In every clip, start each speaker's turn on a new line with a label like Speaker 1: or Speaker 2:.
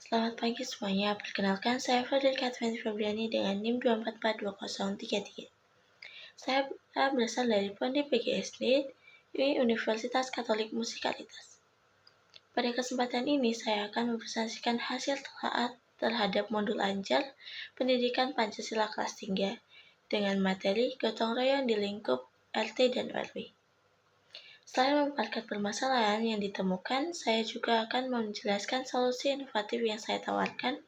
Speaker 1: Selamat pagi semuanya, perkenalkan saya Fadil Katwenti Febriani dengan NIM 2442033. Saya berasal dari Pondip PGSD di Universitas Katolik Musikalitas. Pada kesempatan ini saya akan mempresentasikan hasil telaah terhadap modul Anjar Pendidikan Pancasila kelas 3 dengan materi gotong royong di lingkup RT dan RW. Selain memaparkan permasalahan yang ditemukan, saya juga akan menjelaskan solusi inovatif yang saya tawarkan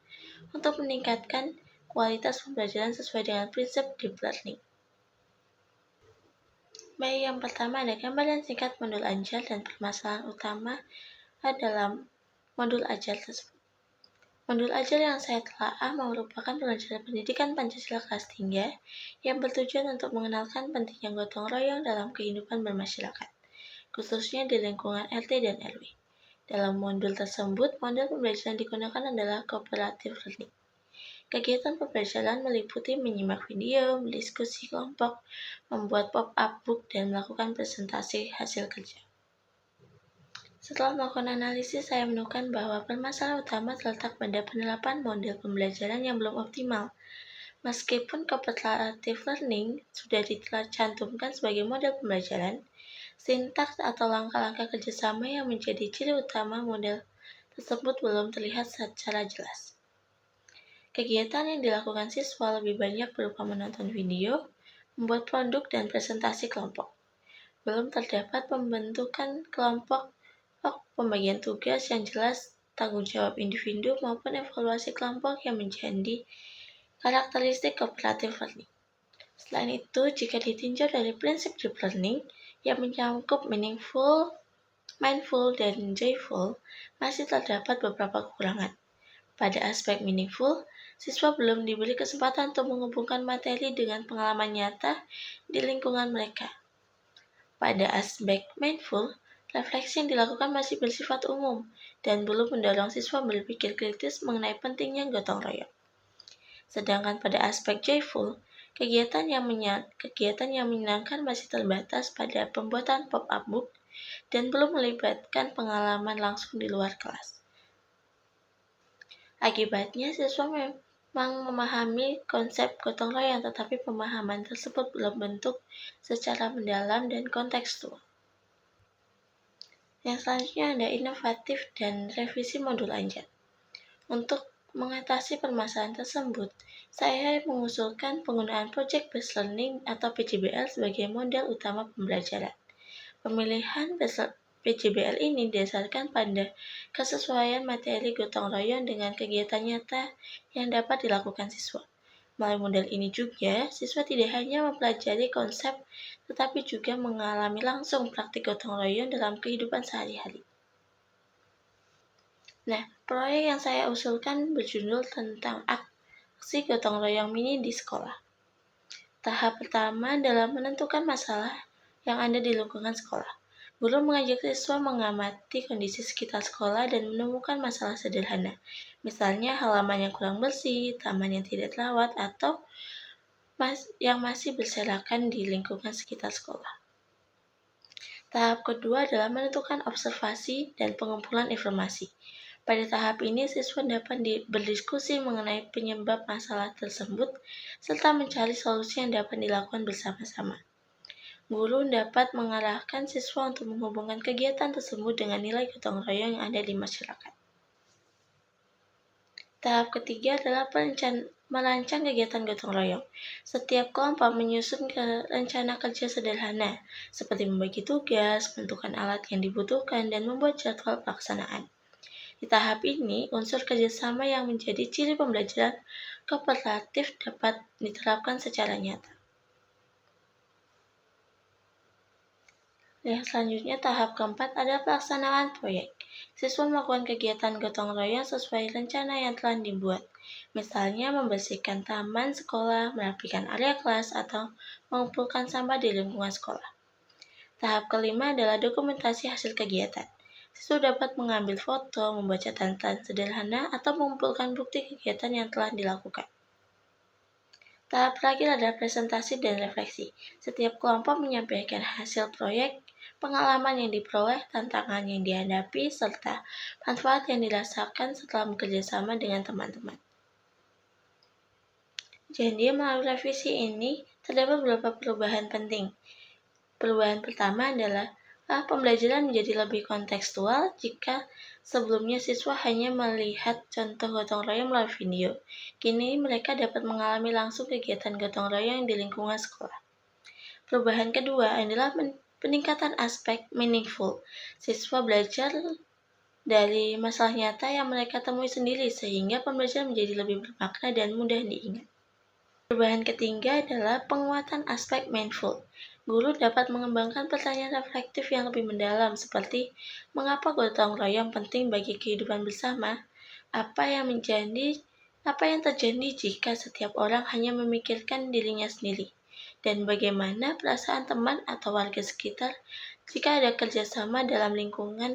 Speaker 1: untuk meningkatkan kualitas pembelajaran sesuai dengan prinsip deep learning. Baik, yang pertama ada gambaran singkat modul Anjar dan permasalahan utama dalam modul Anjar tersebut. Modul Anjar yang saya telaah merupakan pelajaran pendidikan Pancasila kelas 3 yang bertujuan untuk mengenalkan pentingnya gotong royong dalam kehidupan bermasyarakat, khususnya di lingkungan RT dan RW. Dalam modul tersebut, model pembelajaran digunakan adalah cooperative learning. Kegiatan pembelajaran meliputi menyimak video, berdiskusi kelompok, membuat pop-up book, dan melakukan presentasi hasil kerja. Setelah melakukan analisis, saya menemukan bahwa permasalahan utama terletak pada penerapan model pembelajaran yang belum optimal. Meskipun cooperative learning sudah dicantumkan sebagai model pembelajaran, sintaks atau langkah-langkah kerjasama yang menjadi ciri utama model tersebut belum terlihat secara jelas. Kegiatan yang dilakukan siswa lebih banyak berupa menonton video, membuat produk, dan presentasi kelompok. Belum terdapat pembentukan kelompok, pembagian tugas yang jelas, tanggung jawab individu, maupun evaluasi kelompok yang menjadi karakteristik cooperative learning. Selain itu, jika ditinjau dari prinsip deep learning yang menyangkut mindful, dan joyful, masih terdapat beberapa kekurangan. Pada aspek meaningful, siswa belum diberi kesempatan untuk menghubungkan materi dengan pengalaman nyata di lingkungan mereka. Pada aspek mindful, refleksi yang dilakukan masih bersifat umum dan belum mendorong siswa berpikir kritis mengenai pentingnya gotong royong. Sedangkan pada aspek joyful, kegiatan yang menyenangkan masih terbatas pada pembuatan pop-up book dan belum melibatkan pengalaman langsung di luar kelas. Akibatnya, siswa memang memahami konsep gotong royong, tetapi pemahaman tersebut belum bentuk secara mendalam dan kontekstual. Yang selanjutnya ada inovatif dan revisi modul Anjar. Untuk mengatasi permasalahan tersebut, saya mengusulkan penggunaan Project Based Learning atau PJBL sebagai model utama pembelajaran. Pemilihan PJBL ini didasarkan pada kesesuaian materi gotong royong dengan kegiatan nyata yang dapat dilakukan siswa. Melalui model ini juga, siswa tidak hanya mempelajari konsep, tetapi juga mengalami langsung praktik gotong royong dalam kehidupan sehari-hari. Nah, proyek yang saya usulkan berjudul tentang aksi gotong royong mini di sekolah. Tahap pertama dalam menentukan masalah yang ada di lingkungan sekolah. Guru mengajak siswa mengamati kondisi sekitar sekolah dan menemukan masalah sederhana, misalnya halaman yang kurang bersih, taman yang tidak terawat, atau yang masih berserakan di lingkungan sekitar sekolah. Tahap kedua adalah menentukan observasi dan pengumpulan informasi. Pada tahap ini, siswa dapat berdiskusi mengenai penyebab masalah tersebut, serta mencari solusi yang dapat dilakukan bersama-sama. Guru dapat mengarahkan siswa untuk menghubungkan kegiatan tersebut dengan nilai gotong royong yang ada di masyarakat. Tahap ketiga adalah merancang kegiatan gotong royong. Setiap kelompok menyusun rencana kerja sederhana, seperti membagi tugas, menentukan alat yang dibutuhkan, dan membuat jadwal pelaksanaan. Di tahap ini, unsur kerjasama yang menjadi ciri pembelajaran kooperatif dapat diterapkan secara nyata. Yang selanjutnya, tahap keempat adalah pelaksanaan proyek. Siswa melakukan kegiatan gotong royong sesuai rencana yang telah dibuat. Misalnya membersihkan taman sekolah, merapikan area kelas, atau mengumpulkan sampah di lingkungan sekolah. Tahap kelima adalah dokumentasi hasil kegiatan. Siswa dapat mengambil foto, membuat catatan sederhana, atau mengumpulkan bukti kegiatan yang telah dilakukan. Tahap terakhir adalah presentasi dan refleksi. Setiap kelompok menyampaikan hasil proyek pengalaman yang diperoleh, tantangan yang dihadapi, serta manfaat yang dirasakan setelah bekerja sama dengan teman-teman. Jadi, melalui revisi ini, terdapat beberapa perubahan penting. Perubahan pertama adalah pembelajaran menjadi lebih kontekstual jika sebelumnya siswa hanya melihat contoh gotong royong melalui video. Kini mereka dapat mengalami langsung kegiatan gotong royong di lingkungan sekolah. Perubahan kedua adalah peningkatan aspek meaningful. Siswa belajar dari masalah nyata yang mereka temui sendiri sehingga pembelajaran menjadi lebih bermakna dan mudah diingat. Perubahan ketiga adalah penguatan aspek mindful. Guru dapat mengembangkan pertanyaan reflektif yang lebih mendalam seperti mengapa gotong royong penting bagi kehidupan bersama, apa yang terjadi jika setiap orang hanya memikirkan dirinya sendiri, dan bagaimana perasaan teman atau warga sekitar jika ada kerjasama dalam menjaga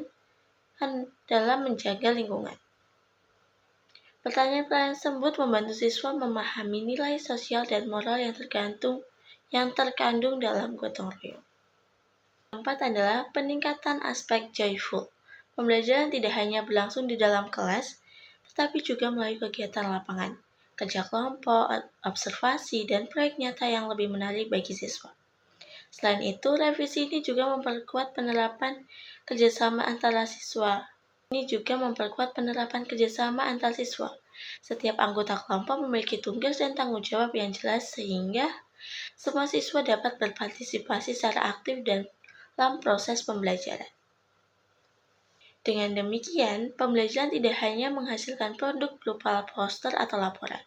Speaker 1: lingkungan. Pertanyaan-pertanyaan tersebut membantu siswa memahami nilai sosial dan moral yang terkandung dalam gotong royong. Keempat adalah peningkatan aspek joyful. Pembelajaran tidak hanya berlangsung di dalam kelas, tetapi juga melalui kegiatan lapangan, kerja kelompok, observasi, dan proyek nyata yang lebih menarik bagi siswa. Selain itu, revisi ini juga memperkuat penerapan kerjasama antar siswa. Setiap anggota kelompok memiliki tugas dan tanggung jawab yang jelas sehingga semua siswa dapat berpartisipasi secara aktif dalam proses pembelajaran. Dengan demikian, pembelajaran tidak hanya menghasilkan produk berupa poster atau laporan,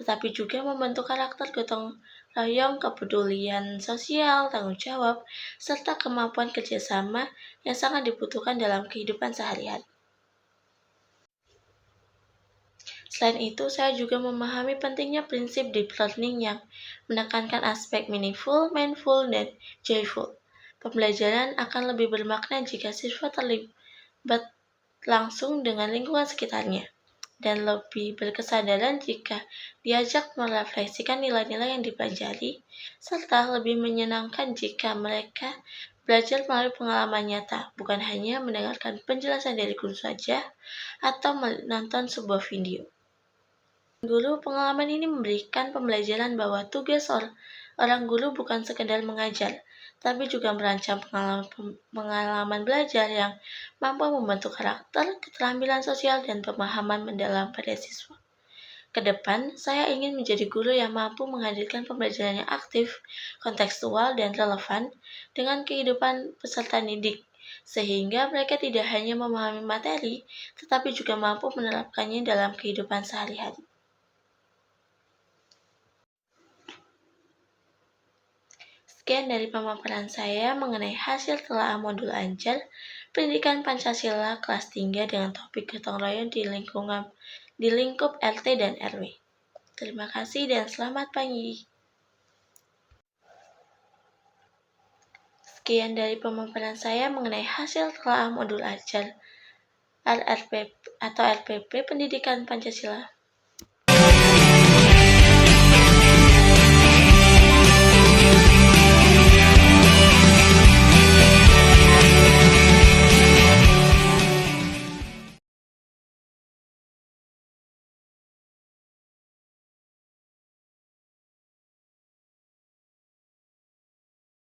Speaker 1: tetapi juga membentuk karakter gotong royong, kepedulian sosial, tanggung jawab, serta kemampuan kerjasama yang sangat dibutuhkan dalam kehidupan sehari-hari. Selain itu, saya juga memahami pentingnya prinsip deep learning yang menekankan aspek meaningful, mindful, dan joyful. Pembelajaran akan lebih bermakna jika siswa terlibat langsung dengan lingkungan sekitarnya, dan lebih berkesadaran jika diajak merefleksikan nilai-nilai yang dipelajari, serta lebih menyenangkan jika mereka belajar melalui pengalaman nyata, bukan hanya mendengarkan penjelasan dari guru saja atau menonton sebuah video. Guru, pengalaman ini memberikan pembelajaran bahwa tugas orang guru bukan sekedar mengajar, tapi juga merancang pengalaman belajar yang mampu membentuk karakter, keterampilan sosial, dan pemahaman mendalam pada siswa. Kedepan, saya ingin menjadi guru yang mampu menghadirkan pembelajaran yang aktif, kontekstual, dan relevan dengan kehidupan peserta didik, sehingga mereka tidak hanya memahami materi, tetapi juga mampu menerapkannya dalam kehidupan sehari-hari. Sekian dari pemaparan saya mengenai hasil telaah modul ANJAR Pendidikan Pancasila kelas 3 dengan topik gotong royong di lingkup RT dan RW. Terima kasih dan selamat pagi. Sekian dari pemaparan saya mengenai hasil telaah modul ANJAR RPP Pendidikan Pancasila